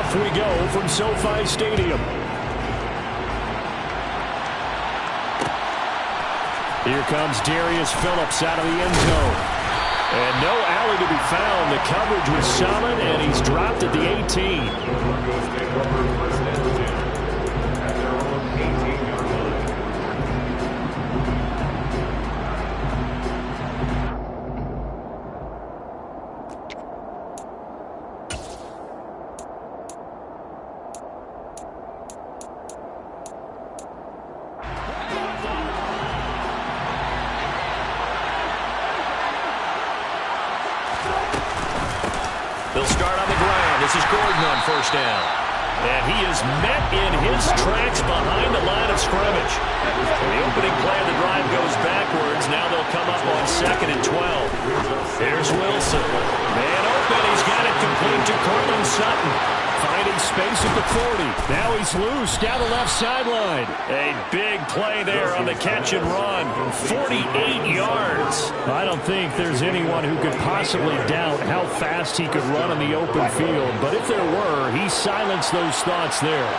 Off we go from SoFi Stadium. Here comes Darius Phillips out of the end zone. And no alley to be found. The coverage was solid, and he's dropped at the 18. They'll start on the ground. This is Gordon on first down. And he is met in his tracks behind the line of scrimmage. The opening play of the drive goes backwards. Now they'll come up on 2nd and 12. Here's Wilson. Man open. He's got it complete to Cortland Sutton. Finding space at the 40. Now he's loose down the left sideline. A big play there on the catch and run. 48 yards. I don't think there's anyone who could possibly doubt how fast he could run on the open field. But if there were, he silenced those thoughts there.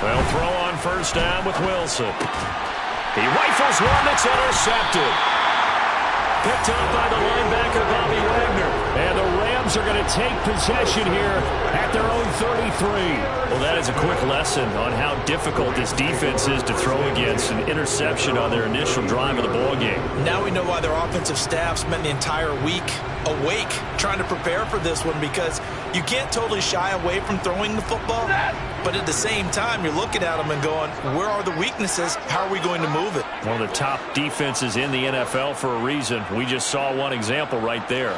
They'll throw on first down with Wilson. He rifles one that's intercepted. Picked up by the linebacker, Bobby Wagner. And the Rams are going to take possession here at their own 33. Well, that is a quick lesson on how difficult this defense is to throw against. An interception on their initial drive of the ballgame. Now we know why their offensive staff spent the entire week awake trying to prepare for this one, because you can't totally shy away from throwing the football. But at the same time, you're looking at them and going, where are the weaknesses? How are we going to move it? One of the top defenses in the NFL for a reason. We just saw one example right there.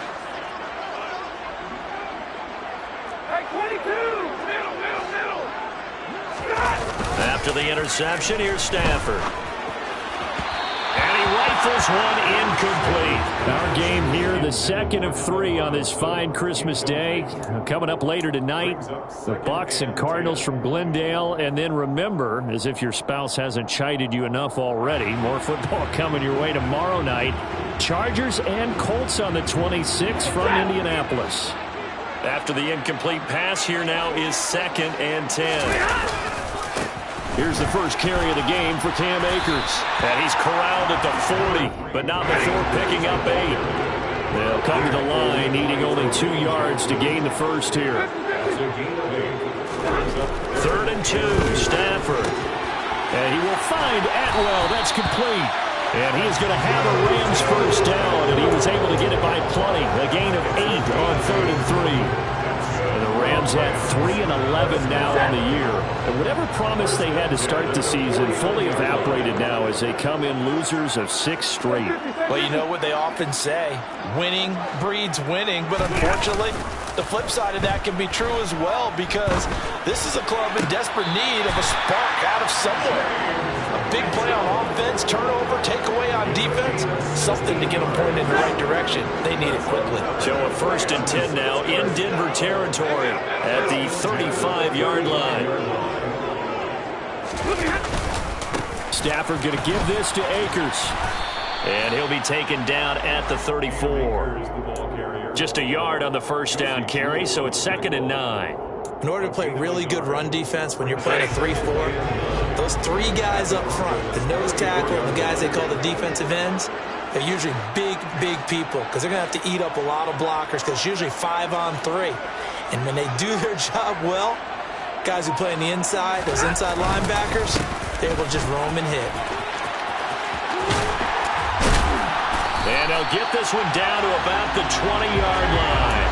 After the interception, here's Stafford. And he rifles one incomplete. Our game here, the 2nd of 3 on this fine Christmas day. Coming up later tonight, the Bucs and Cardinals from Glendale. And then remember, as if your spouse hasn't chided you enough already, more football coming your way tomorrow night. Chargers and Colts on the 26th from Indianapolis. After the incomplete pass, here now is 2nd and 10. Here's the first carry of the game for Cam Akers. And he's corralled at the 40, but not before picking up 8. They'll come to the line, needing only 2 yards to gain the first here. 3rd and 2, Stafford. And he will find Atwell. That's complete. And he is going to have a Rams first down, and he was able to get it by plenty. A gain of 8 on 3rd and 3. And the Rams at 3-11 now on the year. And whatever promise they had to start the season fully evaporated now as they come in losers of 6 straight. Well, you know what they often say, winning breeds winning, but unfortunately, the flip side of that can be true as well, because this is a club in desperate need of a spark out of somewhere. A big play on offense, turnover, takeaway on defense, something to get them pointed in the right direction. They need it quickly. So a 1st and 10 now in Denver territory at the 35-yard line. Stafford going to give this to Akers. And he'll be taken down at the 34. Just a yard on the first down carry, so it's 2nd and 9. In order to play really good run defense when you're playing a 3-4, those 3 guys up front, the nose tackle and the guys they call the defensive ends, they're usually big, big people, because they're going to have to eat up a lot of blockers, because it's usually 5 on 3. And when they do their job well, guys who play on the inside, those inside linebackers, they're able to just roam and hit. And they'll get this one down to about the 20-yard line.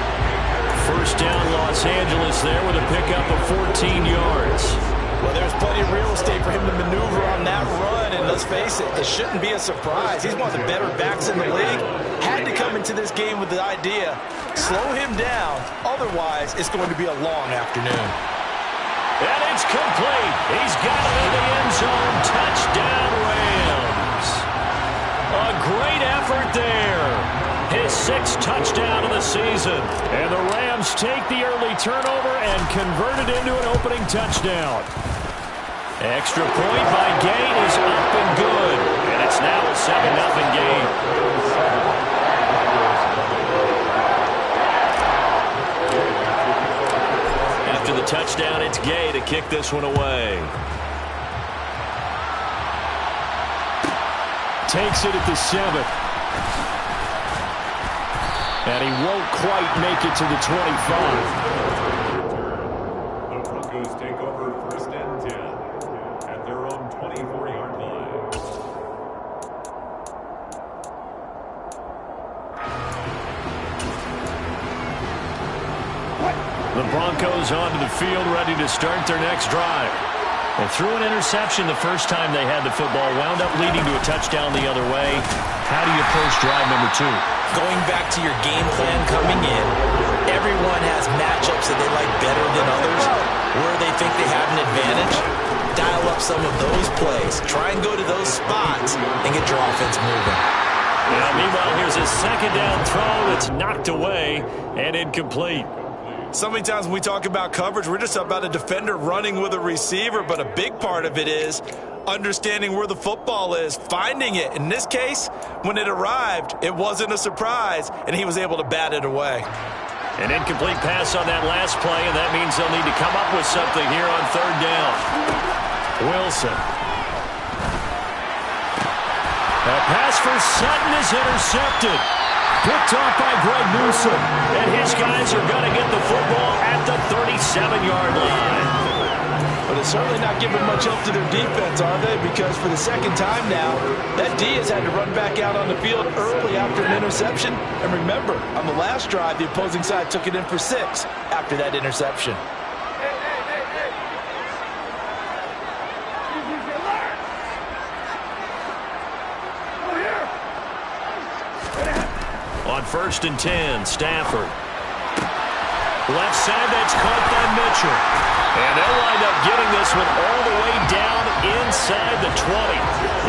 First down, Los Angeles there with a pickup of 14 yards. Well, there's plenty of real estate for him to maneuver on that run, and let's face it, it shouldn't be a surprise. He's one of the better backs in the league. Had to come into this game with the idea, slow him down, otherwise it's going to be a long afternoon. And it's complete. He's got it in the end zone. Touchdown, Rams. A great effort there. His 6th touchdown of the season. And the Rams take the early turnover and convert it into an opening touchdown. Extra point by Gain is up and good. And it's now a 7-0 game. After the touchdown, it's Gay to kick this one away. Takes it at the 7. And he won't quite make it to the 25. The Broncos take over 1st and 10 at their own 24-yard line. The Broncos onto the field, ready to start their next drive. They threw an interception the first time they had the football, wound up leading to a touchdown the other way. How do you approach drive number 2? Going back to your game plan coming in, everyone has matchups that they like better than others, where they think they have an advantage. Dial up some of those plays. Try and go to those spots and get your offense moving. Now, meanwhile, here's a second down throw that's knocked away and incomplete. So many times when we talk about coverage, we're just about a defender running with a receiver, but a big part of it is understanding where the football is, finding it. In this case, when it arrived, it wasn't a surprise, and he was able to bat it away. An incomplete pass on that last play, and that means they'll need to come up with something here on 3rd down. Wilson. A pass for Sutton is intercepted. Picked off by Greg Newsom. And his guys are going to get the football at the 37-yard line. But it's certainly not giving much help to their defense, are they? Because for the second time now, that D has had to run back out on the field early after an interception. And remember, on the last drive, the opposing side took it in for 6 after that interception. On 1st and 10, Stafford. Left side, that's caught by Mitchell. And they'll wind up getting this one all the way down inside the 20.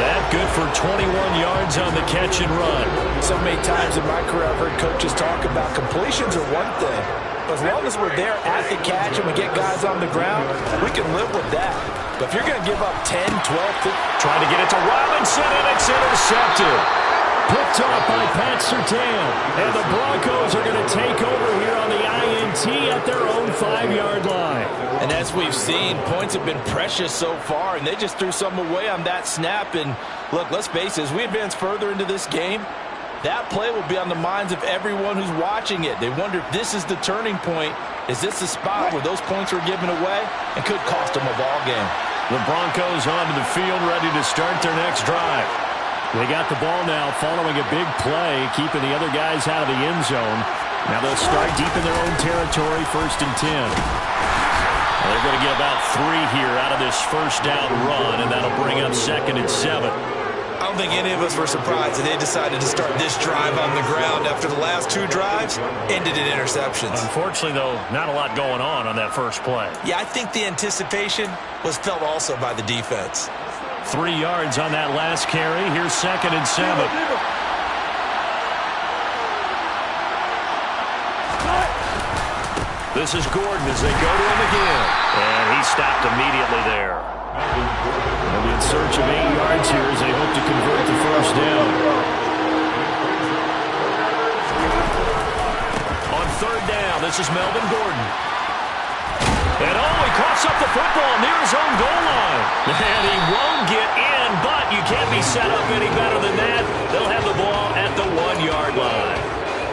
That good for 21 yards on the catch and run. So many times in my career I've heard coaches talk about completions are one thing. But as long as we're there at the catch and we get guys on the ground, we can live with that. But if you're going to give up 10, 12, 15... Trying to get it to Robinson, and it's intercepted. Picked off by Pat Surtain. And the Broncos are going to take over here on the INT at their own 5-yard line. And as we've seen, points have been precious so far, and they just threw some away on that snap. And look, let's face it, as we advance further into this game, that play will be on the minds of everyone who's watching it. They wonder if this is the turning point. Is this the spot where those points were given away and could cost them a ball game? The Broncos onto the field, ready to start their next drive. They got the ball now following a big play, keeping the other guys out of the end zone. Now they'll start deep in their own territory, 1st and 10. They're going to get about 3 here out of this first down run, and that'll bring up 2nd and 7. I don't think any of us were surprised that they decided to start this drive on the ground after the last 2 drives ended in interceptions. Unfortunately, though, not a lot going on that first play. Yeah, I think the anticipation was felt also by the defense. 3 yards on that last carry. Here's 2nd and 7. This is Gordon as they go to him again. And he stopped immediately there. They'll be in search of 8 yards here as they hope to convert the first down. On 3rd down, this is Melvin Gordon. And he coughs up the football near his own goal line. And he won't get in, but you can't be set up any better than that. They'll have the ball at the 1-yard line.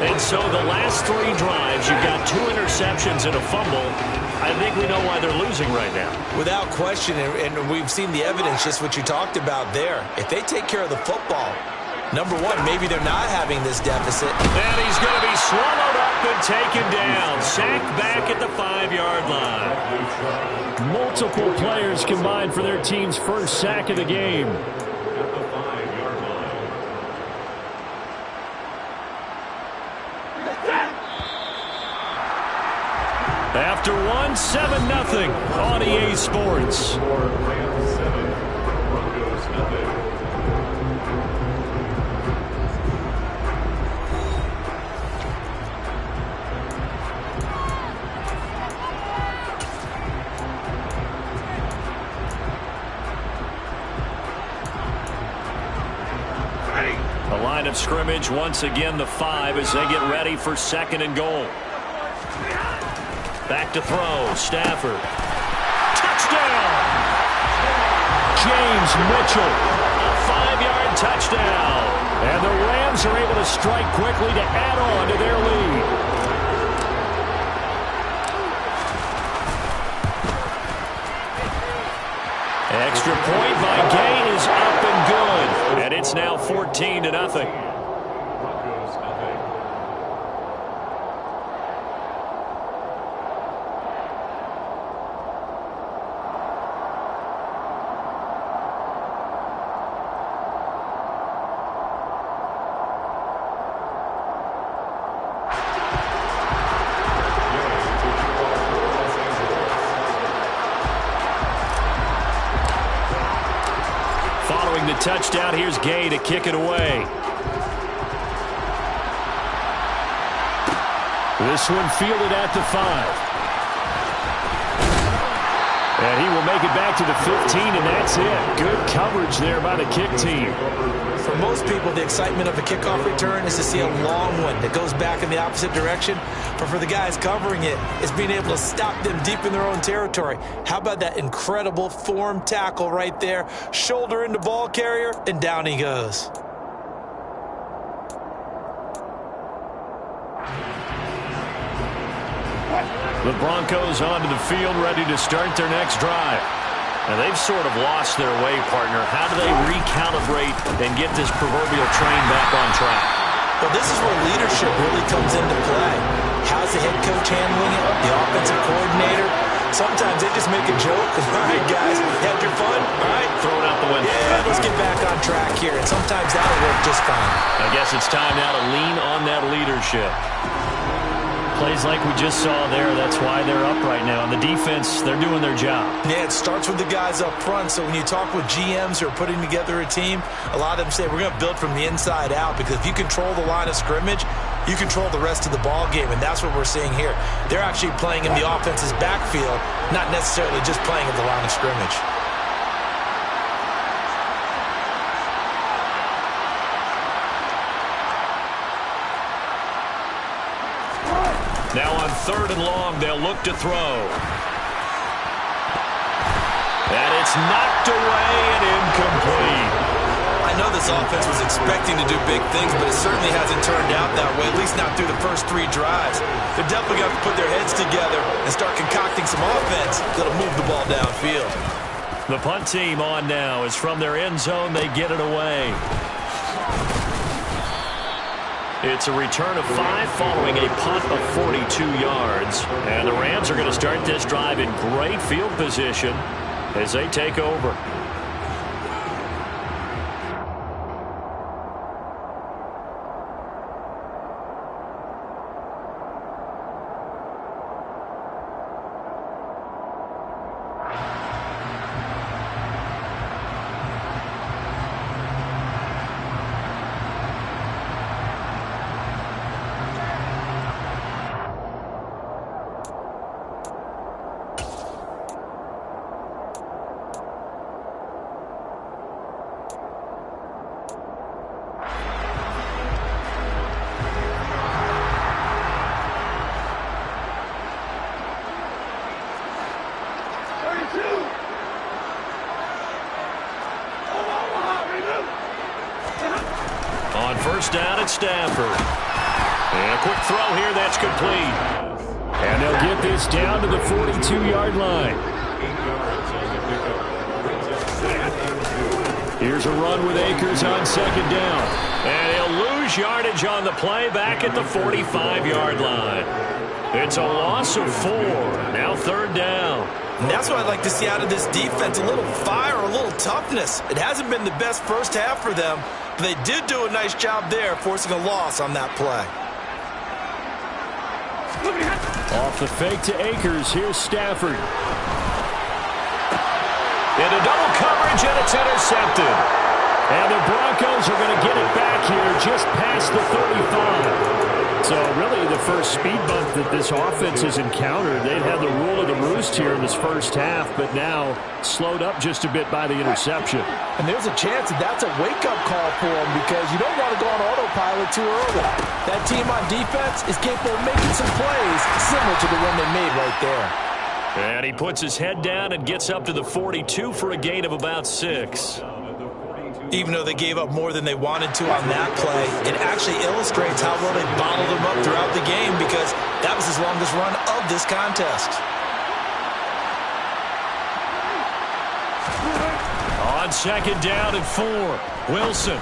And so the last 3 drives, you've got 2 interceptions and a fumble. I think we know why they're losing right now. Without question, and we've seen the evidence, just what you talked about there. If they take care of the football, number one, maybe they're not having this deficit. And he's going to be swallowed up and taken down. Sacked back at the 5-yard line. Multiple players combined for their team's first sack of the game. After one, 7-0 on EA Sports. line of scrimmage. Once again, the 5 as they get ready for 2nd and goal. Back to throw. Stafford. Touchdown! James Mitchell. A 5-yard touchdown. And the Rams are able to strike quickly to add on to their lead. Extra point by Gay is up and good. And it's now 14-0. Broncos, nothing. Following the touchdown, here's Gay to kick it away. This one fielded at the 5. And he will make it back to the 15, and that's it. Good coverage there by the kick team. For most people, the excitement of a kickoff return is to see a long one that goes back in the opposite direction. But for the guys covering it, it's being able to stop them deep in their own territory. How about that incredible form tackle right there? Shoulder into ball carrier, and down he goes. The Broncos onto the field, ready to start their next drive. Now, they've sort of lost their way, partner. How do they recalibrate and get this proverbial train back on track? Well, this is where leadership really comes into play. How's the head coach handling it? The offensive coordinator? Sometimes they just make a joke. All right, guys, had your fun? All right. Throw it out the window. Yeah, let's get back on track here. And sometimes that'll work just fine. I guess it's time now to lean on that leadership. Plays like we just saw there, that's why they're up right now. And the defense, they're doing their job. Yeah, it starts with the guys up front. So when you talk with GMs who are putting together a team, a lot of them say we're going to build from the inside out, because if you control the line of scrimmage, you control the rest of the ball game, and that's what we're seeing here. They're actually playing in the offense's backfield, not necessarily just playing at the line of scrimmage. Now on 3rd and long, they'll look to throw. And it's knocked away and incomplete. I know this offense was expecting to do big things, but it certainly hasn't turned out that way, at least not through the first 3 drives. They're definitely going to have to put their heads together and start concocting some offense that'll move the ball downfield. The punt team on now is from their end zone. They get it away. It's a return of 5 following a punt of 42 yards. And the Rams are going to start this drive in great field position as they take over. On 1st down at Stafford. And a quick throw here, that's complete. And they'll get this down to the 42-yard line. Here's a run with Akers on 2nd down. And he'll lose yardage on the play back at the 45-yard line. It's a loss of 4. Now 3rd down. And that's what I'd like to see out of this defense, a little fire, a little toughness. It hasn't been the best first half for them, but they did do a nice job there, forcing a loss on that play. Off the fake to Akers, here's Stafford. Into double coverage, and it's intercepted. And the Broncos are going to get it back here just past the 35. So really the first speed bump that this offense has encountered, they've had the rule of the roost boost here in this first half, but now slowed up just a bit by the interception. And there's a chance that that's a wake-up call for him because you don't want to go on autopilot too early. That team on defense is capable of making some plays similar to the one they made right there. And he puts his head down and gets up to the 42 for a gain of about 6. Even though they gave up more than they wanted to on that play, it actually illustrates how well they bottled them up throughout the game because that was his longest run of this contest. On second down and 4, Wilson.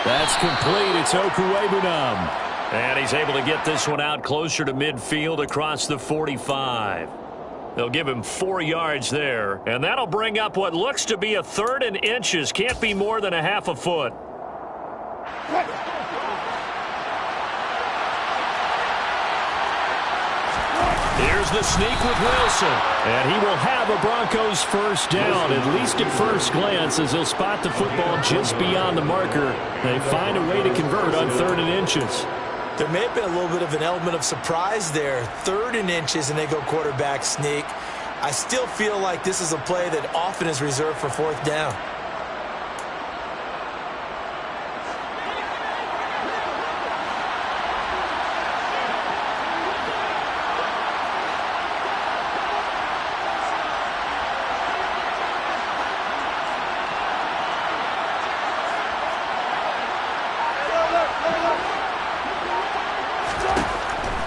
That's complete. It's Okuwebunam. And he's able to get this one out closer to midfield across the 45. They'll give him 4 yards there. And that'll bring up what looks to be a 3rd and inches. Can't be more than a half a foot. Here's the sneak with Wilson. And he will have a Broncos first down, at least at first glance, as he'll spot the football just beyond the marker. They find a way to convert on 3rd and inches. There may have been a little bit of an element of surprise there. 3rd and inches, and they go quarterback sneak. I still feel like this is a play that often is reserved for 4th down.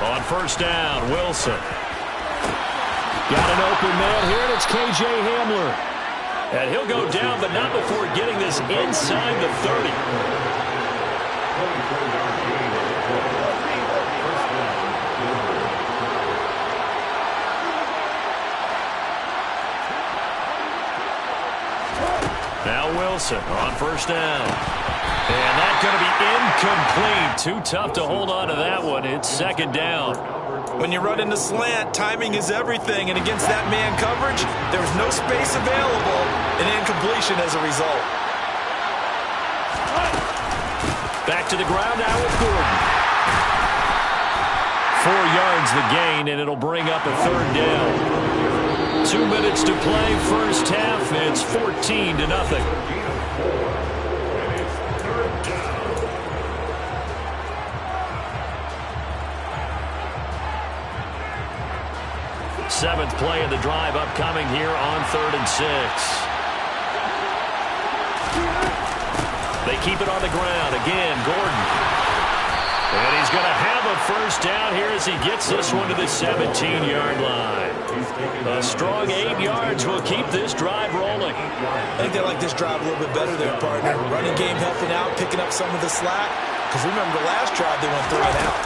On first down, Wilson. Got an open man here, and it's K.J. Hamler. And he'll go down, but not before getting this inside the 30. Now Wilson on first down. And that's going to be incomplete. Too tough to hold on to that one. It's 2nd down. When you run in the slant, timing is everything. And against that man coverage, there's no space available. An incompletion as a result. Back to the ground now with Gordon. 4 yards the gain, and it'll bring up a 3rd down. 2 minutes to play, first half. It's 14-0. Seventh play of the drive upcoming here on 3rd and 6. They keep it on the ground. Again, Gordon. And he's going to have a first down here as he gets this one to the 17-yard line. A strong 8 yards will keep this drive rolling. I think they like this drive a little bit better there, partner. Running game helping out, picking up some of the slack. Because remember the last drive they went 3 and out.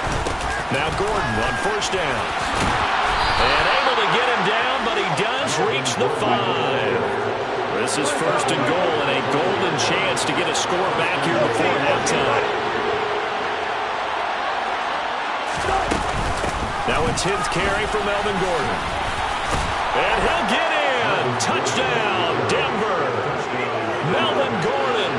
Now Gordon on first down. And able to get him down, but he does reach the 5. This is 1st and goal and a golden chance to get a score back here before halftime. Now a 10th carry for Melvin Gordon. And he'll get in. Touchdown, Denver. Melvin Gordon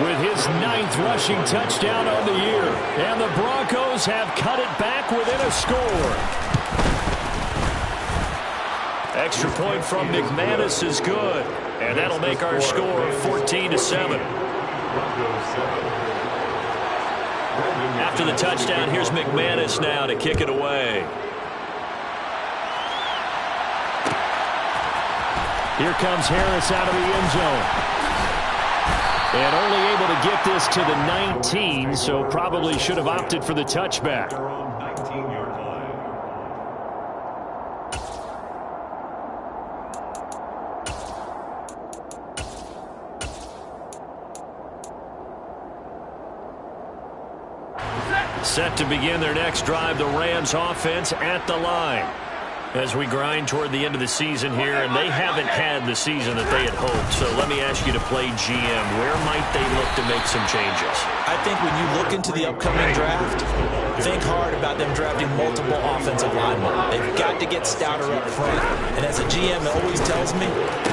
with his 9th rushing touchdown on the year. And the Broncos have cut it back within a score. Extra point from McManus is good. And that'll make our score 14-7. After the touchdown, here's McManus now to kick it away. Here comes Harris out of the end zone. And only able to get this to the 19, so probably should have opted for the touchback. Set to begin their next drive, the Rams offense at the line. As we grind toward the end of the season here, and they haven't had the season that they had hoped. So let me ask you to play GM. Where might they look to make some changes? I think when you look into the upcoming draft, think hard about them drafting multiple offensive linemen. They've got to get stouter up front. And as a GM, it always tells me,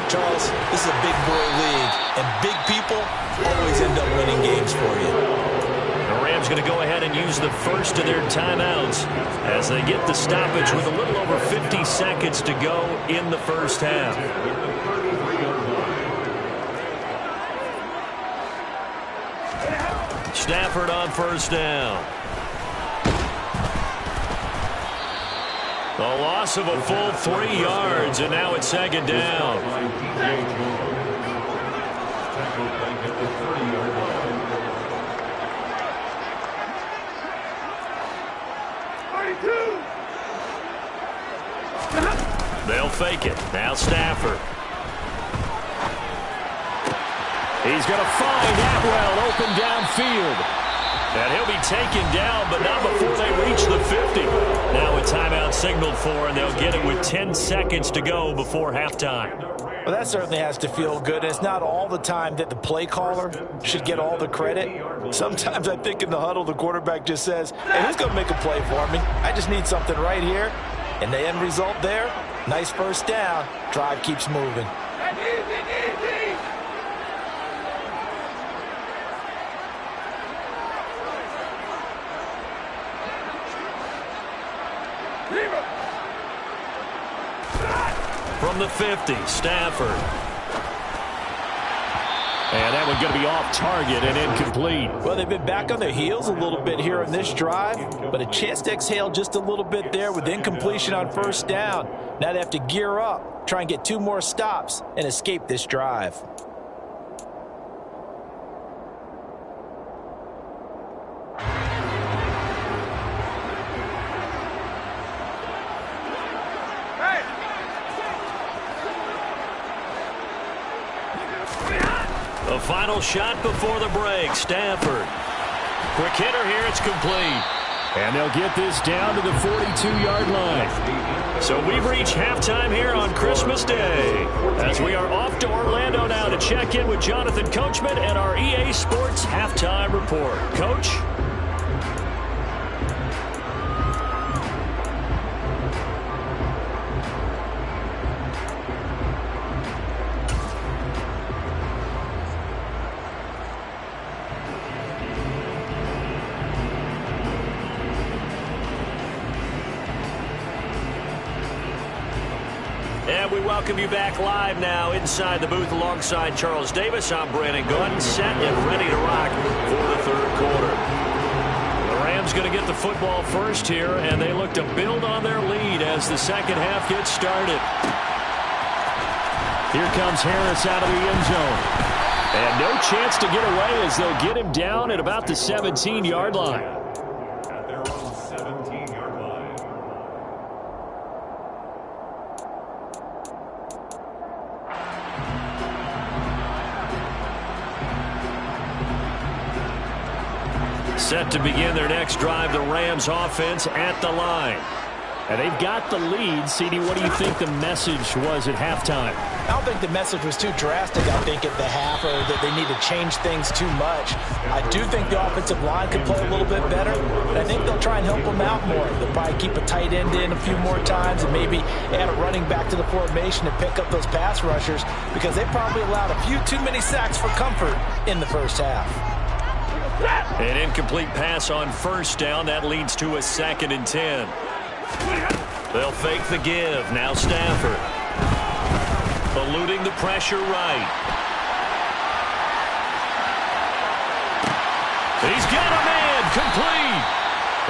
Charles, this is a big boy league, and big people always end up winning games for you. The Rams Rams going to go ahead and use the first of their timeouts as they get the stoppage with a little over 50 seconds to go in the first half. Stafford on first down. The loss of a full 3 yards, and now it's second down. They'll fake it. Now Stafford. He's going to find Atwell open downfield. And he'll be taken down, but not before they reach the 50. Now a timeout signaled for, and they'll get it with 10 seconds to go before halftime. Well, that certainly has to feel good. And it's not all the time that the play caller should get all the credit. Sometimes I think in the huddle, the quarterback just says, hey, who's going to make a play for me? I just need something right here. And the end result there, nice first down. Drive keeps moving. From the 50, Stafford. And that one's going to be off target and incomplete. Well, they've been back on their heels a little bit here in this drive, but a chance to exhale just a little bit there with incompletion on first down. Now they have to gear up, try and get 2 more stops, and escape this drive. The final shot before the break, Stafford. Quick hitter here, it's complete. And they'll get this down to the 42-yard line. So we've reached halftime here on Christmas Day, as we are off to Orlando now to check in with Jonathan Coachman and our EA Sports Halftime Report. Coach? And we welcome you back live now inside the booth alongside Charles Davis. I'm Brandon Gunn, set and ready to rock for the third quarter. The Rams going to get the football first here, and they look to build on their lead as the second half gets started. Here comes Harris out of the end zone. And no chance to get away as they'll get him down at about the 17-yard line. At their own 17-yard line. Set to begin their next drive, the Rams offense at the line. And they've got the lead. CD, what do you think the message was at halftime? I don't think the message was too drastic, I think, at the half, or that they need to change things too much. I do think the offensive line could play a little bit better, but I think they'll try and help them out more. They'll probably keep a tight end in a few more times and maybe add a running back to the formation and pick up those pass rushers, because they probably allowed a few too many sacks for comfort in the first half. An incomplete pass on first down. That leads to a 2nd and 10. They'll fake the give. Now Stafford. Eluding the pressure right. He's got a man. Complete.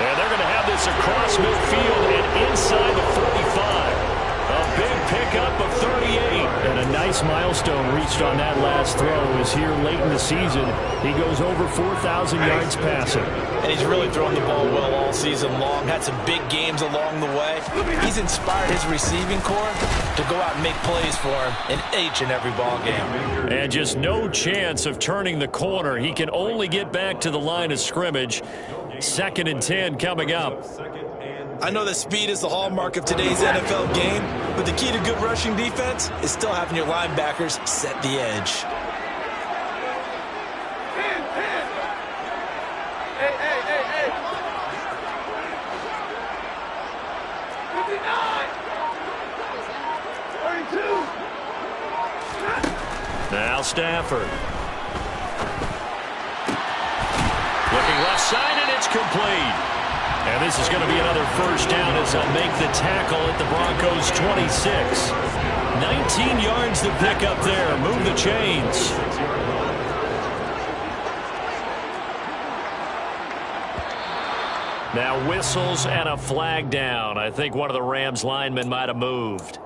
And they're going to have this across midfield and inside the 45. A big pickup of 38. And a nice milestone reached on that last throw is here late in the season. He goes over 4,000 yards passing. And he's really thrown the ball well all season long. Had some big games along the way. He's inspired his receiving corps to go out and make plays for him in each and every ball game. And just no chance of turning the corner. He can only get back to the line of scrimmage. 2nd and 10 coming up. I know that speed is the hallmark of today's NFL game, but the key to good rushing defense is still having your linebackers set the edge. Now Stafford. Looking left side, and complete. And this is going to be another first down as they'll make the tackle at the Broncos' 26. 19 yards to pick up there. Move the chains. Now whistles and a flag down. I think one of the Rams linemen might have moved.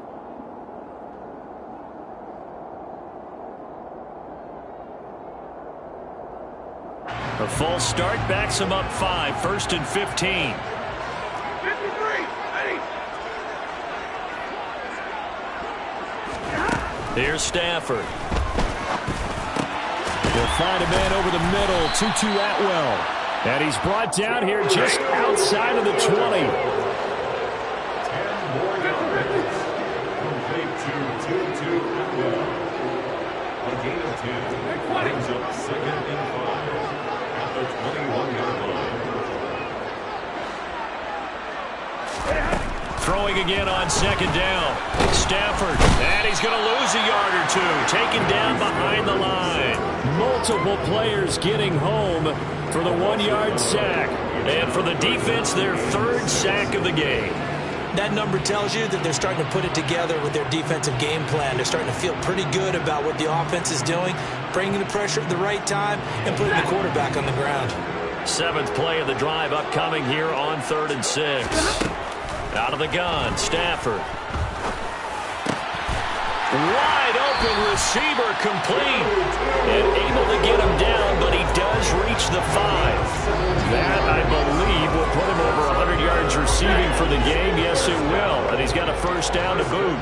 A false start backs him up 5. 1st and 15. 53. Here's Stafford. They'll find a man over the middle. Tutu Atwell. And he's brought down here just outside of the 20. 10 more yards. Complete to Tutu Atwell. A gain of 10. Brings up 2nd and 5 at the 21-yard line. Throwing again on 2nd down. Stafford. And he's going to lose a yard or 2. Taken down behind the line. Multiple players getting home for the 1-yard sack. And for the defense, their 3rd sack of the game. That number tells you that they're starting to put it together with their defensive game plan. They're starting to feel pretty good about what the offense is doing, bringing the pressure at the right time, and putting the quarterback on the ground. 7th play of the drive upcoming here on 3rd and 6. Out of the gun, Stafford. Wide open receiver complete. And able to get him down, but he does reach the 5. That, I believe, will put him over 100 yards receiving for the game. Yes, it will. And he's got a first down to boot.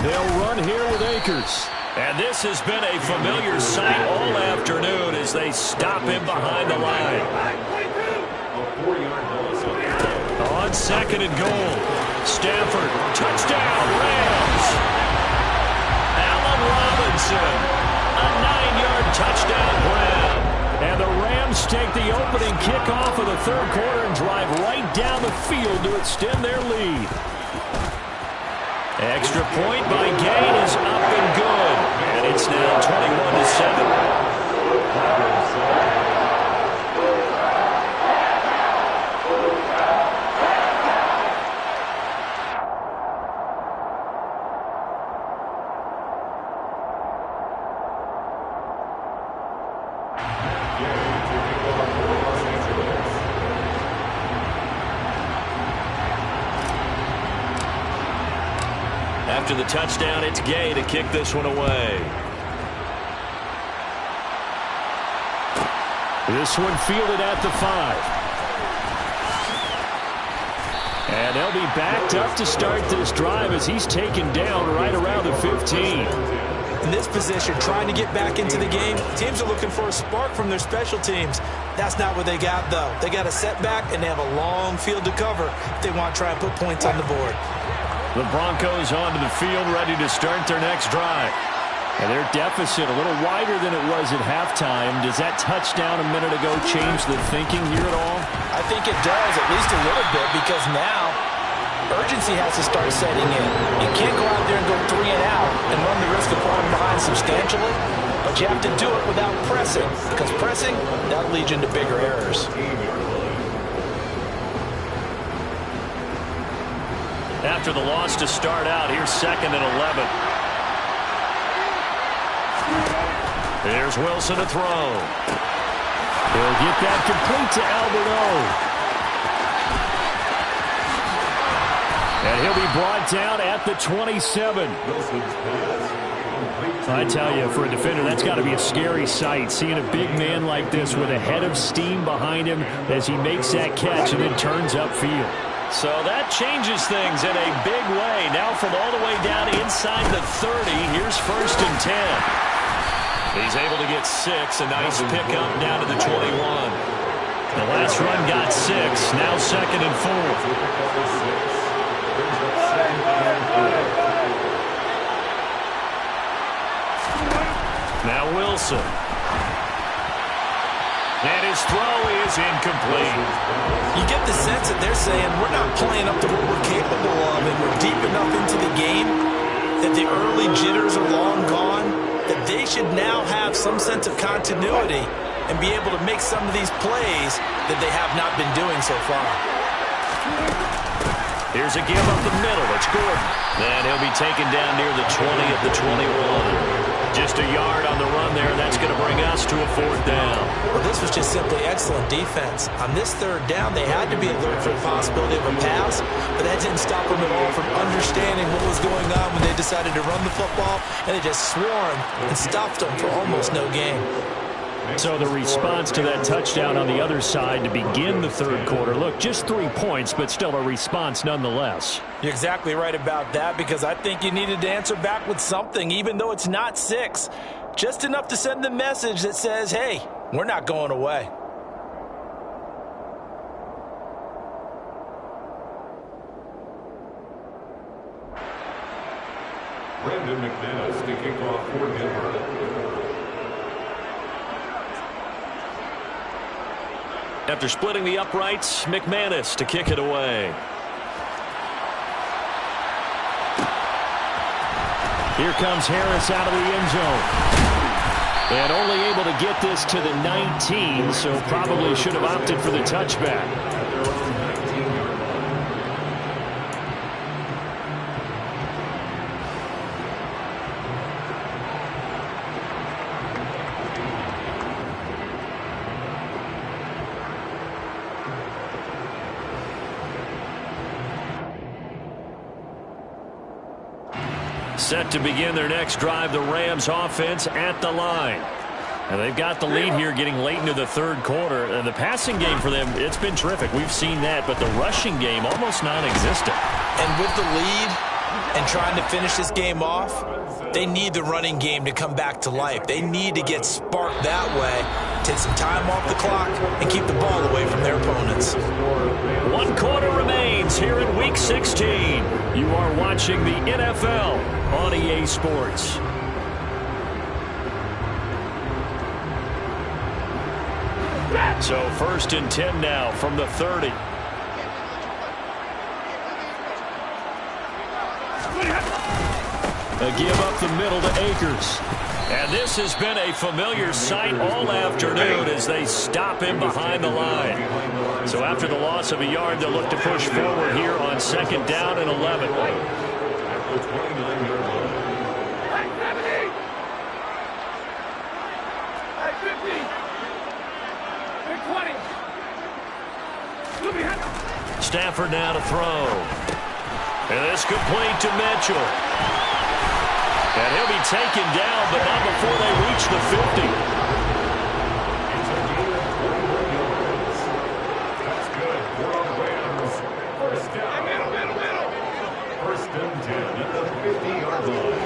They'll run here with Akers. And this has been a familiar sight all afternoon as they stop him behind the line. On 2nd and goal. Stafford, touchdown, Rams. Allen Robinson, a 9-yard touchdown grab. And the Rams take the opening kickoff of the 3rd quarter and drive right down the field to extend their lead. Extra point by Gain is up and good. And it's now 21-7. After the touchdown, it's Gay to kick this one away. This one fielded at the 5. And they'll be backed up to start this drive as he's taken down right around the 15. In this position, trying to get back into the game, teams are looking for a spark from their special teams. That's not what they got, though. They got a setback, and they have a long field to cover if they want to try and put points on the board. The Broncos onto the field, ready to start their next drive. And their deficit a little wider than it was at halftime. Does that touchdown a minute ago change the thinking here at all? I think it does, at least a little bit, because now urgency has to start setting in. You can't go out there and go 3 and out and run the risk of falling behind substantially, but you have to do it without pressing, because pressing, that'll lead you into bigger errors. After the loss to start out, here's 2nd and 11. Here's Wilson to throw. He'll get that complete to Alberto. And he'll be brought down at the 27. I tell you, for a defender, that's got to be a scary sight, seeing a big man like this with a head of steam behind him as he makes that catch and then turns upfield. So that changes things in a big way. Now from all the way down inside the 30, here's 1st and 10. He's able to get 6. A nice pickup down to the 21. The last run got 6. Now 2nd and 4. Now Wilson. And his throw is incomplete. You get the sense that they're saying we're not playing up to what we're capable of, and we're deep enough into the game that the early jitters are long gone. that they should now have some sense of continuity and be able to make some of these plays that they have not been doing so far. Here's a give up the middle. It's Gordon. And he'll be taken down near the 20 at the 21. Just a yard on the run there, and that's going to bring us to a 4th down. Well, this was just simply excellent defense. On this 3rd down, they had to be alert for the possibility of a pass, but that didn't stop them at all from understanding what was going on when they decided to run the football, and they just swarmed and stopped them for almost no gain. So the response to that touchdown on the other side to begin the 3rd quarter, look, just 3 points, but still a response nonetheless. You're exactly right about that, because I think you needed to answer back with something, even though it's not 6. Just enough to send the message that says, hey, we're not going away. Brandon McManus to kick off for Denver. After splitting the uprights, McManus to kick it away. Here comes Harris out of the end zone. And only able to get this to the 19, so probably should have opted for the touchback. Set to begin their next drive, the Rams offense at the line. And they've got the lead here getting late into the 3rd quarter. And the passing game for them, it's been terrific. We've seen that, but the rushing game almost non-existent. And with the lead and trying to finish this game off, they need the running game to come back to life. They need to get sparked that way, take some time off the clock, and keep the ball away from their opponents. 1 quarter remains here in Week 16. You are watching the NFL on EA Sports. So 1st and 10 now from the 30. A give up the middle to Akers. And this has been a familiar sight all afternoon as they stop him behind the line. So after the loss of a yard, they'll look to push forward here on 2nd down and 11. At the 29-yard line. Stafford now to throw. And this complete to Mitchell. And he'll be taken down, but not before they reach the 50. It's a gain of 21 yards. That's good for the Rams. 1st down. Middle. 1st and 10 at the 50-yard line.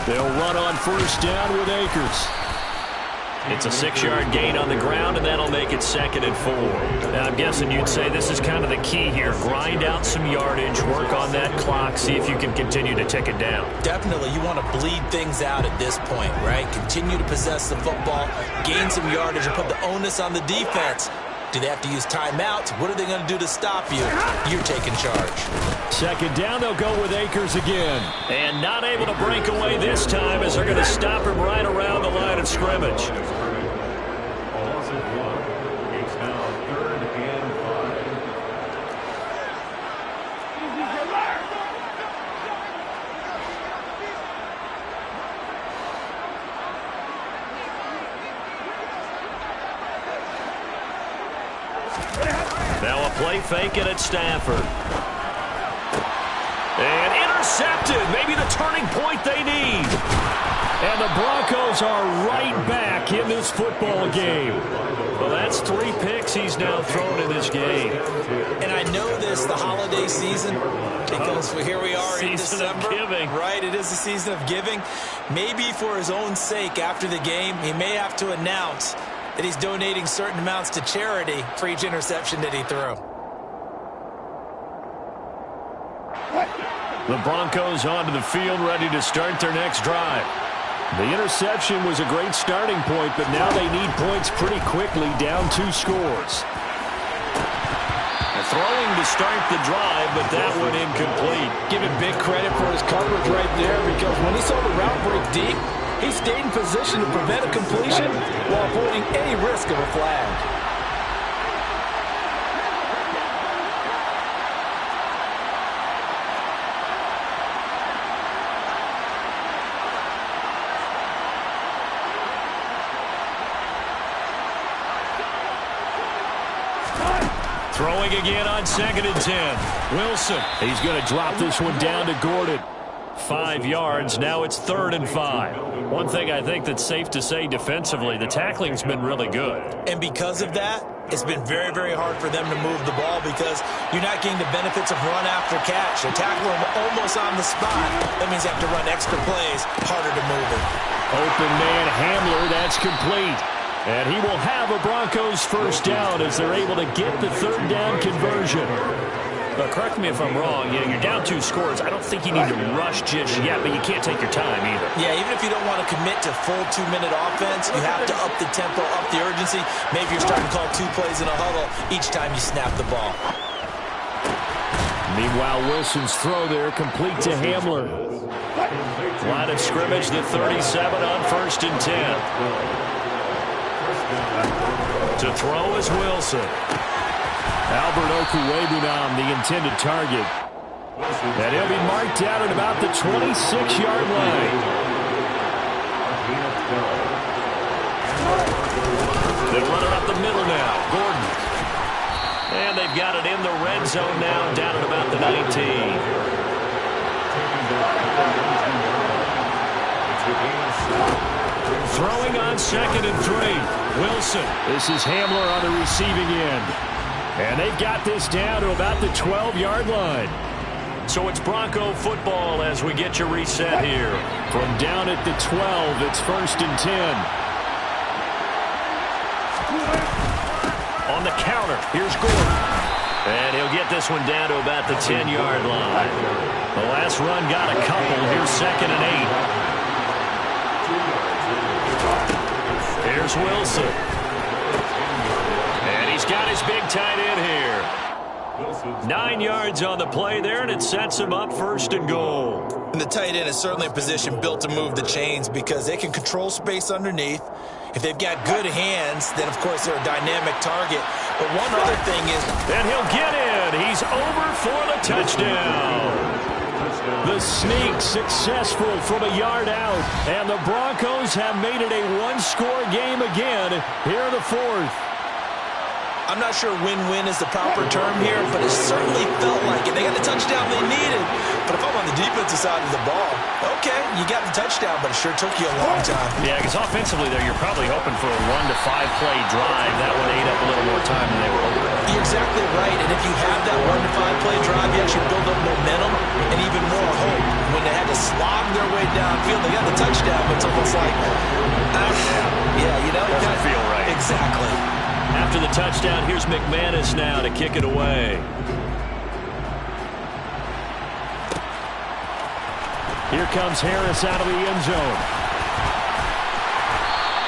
They'll run on 1st down with Akers. It's a 6-yard gain on the ground, and that'll make it 2nd and 4. Now, I'm guessing you'd say this is kind of the key here. Grind out some yardage, work on that clock, see if you can continue to tick it down. Definitely, you want to bleed things out at this point, right? Continue to possess the football, gain some yardage, and put the onus on the defense. Do they have to use timeouts? What are they going to do to stop you? You're taking charge. 2nd down, they'll go with Akers again. And not able to break away this time as they're going to stop him right around the line of scrimmage. A loss of 1. It's now 3rd and 5. Now a play fake it at Stafford. And intercepted. Maybe the turning point they need. And the Broncos are right back in this football game. Well, that's 3 picks he's now thrown in this game. And I know this, the holiday season, because here we are in Season of December. giving. Right, it is the season of giving. Maybe for his own sake after the game, he may have to announce that he's donating certain amounts to charity for each interception that he threw. The Broncos onto the field, ready to start their next drive. The interception was a great starting point, but now they need points pretty quickly, down 2 scores. Throwing to start the drive, but that one incomplete. Give him big credit for his coverage right there, because when he saw the route break deep, he stayed in position to prevent a completion while avoiding any risk of a flag. Throwing again on 2nd and 10. Wilson. He's going to drop this one down to Gordon. 5 yards. Now it's 3rd and 5. One thing I think that's safe to say defensively, the tackling's been really good. And because of that, it's been very, very hard for them to move the ball because you're not getting the benefits of run after catch. They tackle him almost on the spot. That means you have to run extra plays, harder to move it. Open man Hamler, that's complete. And he will have a Broncos first down as they're able to get the 3rd down conversion. But correct me if I'm wrong, you're down 2 scores. I don't think you need to rush just yet, but you can't take your time either. Yeah, even if you don't want to commit to full 2-minute offense, you have to up the tempo, up the urgency. Maybe you're starting to call 2 plays in a huddle each time you snap the ball. Meanwhile, Wilson's throw there complete to Hamler. Line of scrimmage, the 37 on 1st and 10. To throw is Wilson. Albert Okwuegbunam, the intended target. And he'll be marked out at about the 26-yard line. They run it up the middle now. Gordon. And they've got it in the red zone now, down at about the 19. Throwing on 2nd and 3. Wilson. This is Hamler on the receiving end. And they've got this down to about the 12-yard line. So it's Bronco football as we get you reset here. From down at the 12, it's 1st and 10. On the counter, here's Gordon. And he'll get this one down to about the 10-yard line. The last run got a couple. Here's 2nd and 8. Here's Wilson. And he's got his big tight end here. 9 yards on the play there, and it sets him up 1st and goal. And the tight end is certainly a position built to move the chains because they can control space underneath. If they've got good hands, then, of course, they're a dynamic target. But one other thing is... And he'll get in. He's over for the touchdown. The sneak successful from a yard out. And the Broncos have made it a 1-score game again here in the 4th. I'm not sure win-win is the proper term here, but it certainly felt like it. They got the touchdown they needed. But if I'm on the defensive side of the ball, okay, you got the touchdown, but it sure took you a long time. Yeah, because offensively there, you're probably hoping for a 1 to 5 play drive. That would ate up a little more time than they were hoping. You're exactly right, and if you have that 1 to 5 play drive, you actually build up momentum and even more hope. When they had to slog their way downfield, they got the touchdown, but it's almost like, yeah, you know. Doesn't feel right. Exactly. After the touchdown, here's McManus now to kick it away. Here comes Harris out of the end zone.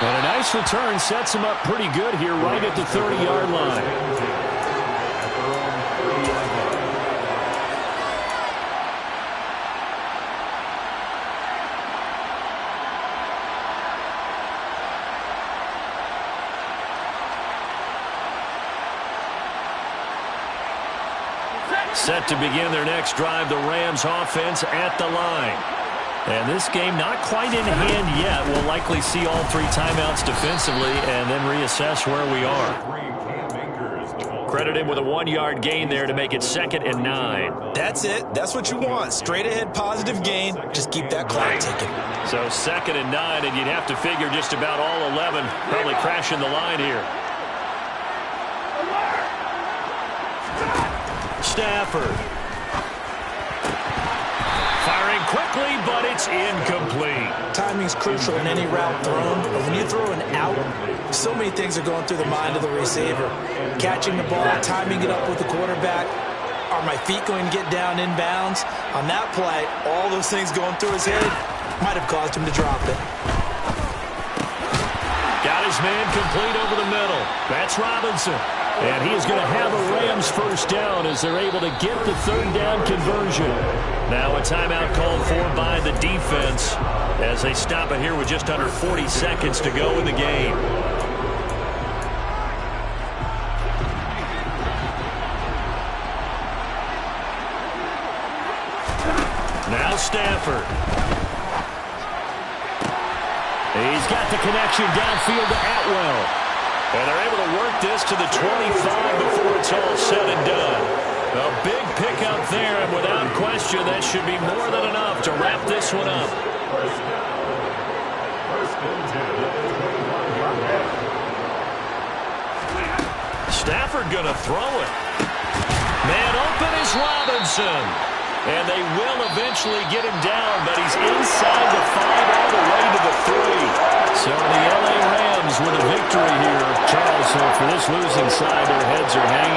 And a nice return sets him up pretty good here right at the 30-yard line. Set to begin their next drive, the Rams offense at the line. And this game not quite in hand yet. We'll likely see all 3 timeouts defensively and then reassess where we are. Credited with a 1-yard gain there to make it 2nd and 9. That's it. That's what you want. Straight ahead positive gain. Just keep that clock ticking. So 2nd and 9, and you'd have to figure just about all 11 probably crashing the line here. Stafford. Firing quickly, but it's incomplete. Timing's crucial in any route thrown, but when you throw an out, so many things are going through the mind of the receiver. Catching the ball, timing it up with the quarterback. Are my feet going to get down inbounds? On that play, all those things going through his head might have caused him to drop it. Got his man complete over the middle. That's Robinson. And he is going to have a Rams first down as they're able to get the third down conversion. Now a timeout called for by the defense as they stop it here with just under 40 seconds to go in the game. Now Stafford. He's got the connection downfield to Atwell. And they're able to work this to the 25 before it's all said and done. A big pickup there, and without question, that should be more than enough to wrap this one up. Stafford going to throw it. Man open is Robinson. And they will eventually get him down, but he's inside the 5 all the way to the 3. So the L.A. Rams with a victory here. Charles, for this losing side, their heads are hanging.